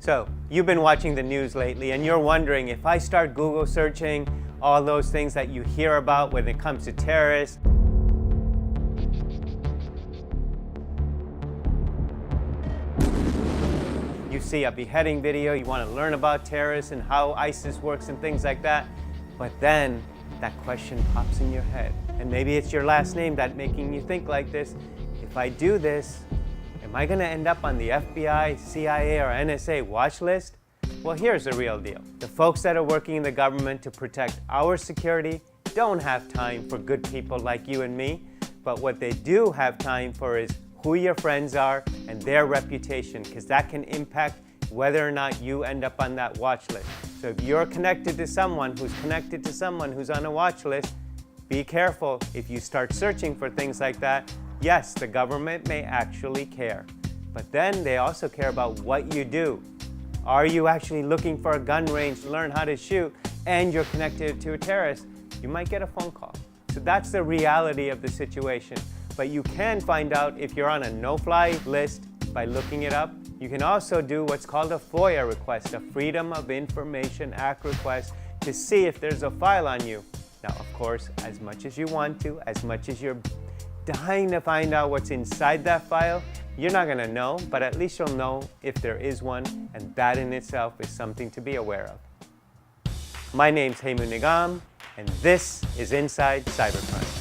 So, you've been watching the news lately and you're wondering, if I start Google searching all those things that you hear about when it comes to terrorists, you see a beheading video, you want to learn about terrorists and how ISIS works and things like that, but then that question pops in your head. And maybe it's your last name that's making you think like this. If I do this, am I going to end up on the FBI, CIA, or NSA watch list? Well, here's the real deal. The folks that are working in the government to protect our security don't have time for good people like you and me, but what they do have time for is who your friends are and their reputation, because that can impact whether or not you end up on that watch list. So if you're connected to someone who's on a watch list, be careful. If you start searching for things like that, yes, the government may actually care, but then they also care about what you do. Are you actually looking for a gun range to learn how to shoot and you're connected to a terrorist? You might get a phone call. So that's the reality of the situation. But you can find out if you're on a no-fly list by looking it up. You can also do what's called a FOIA request, a Freedom of Information Act request, to see if there's a file on you. Now, of course, as much as you want to, as much as you're dying to find out what's inside that file, you're not going to know, but at least you'll know if there is one, and that in itself is something to be aware of. My name's Hemu Nigam, and this is Inside Cybercrime.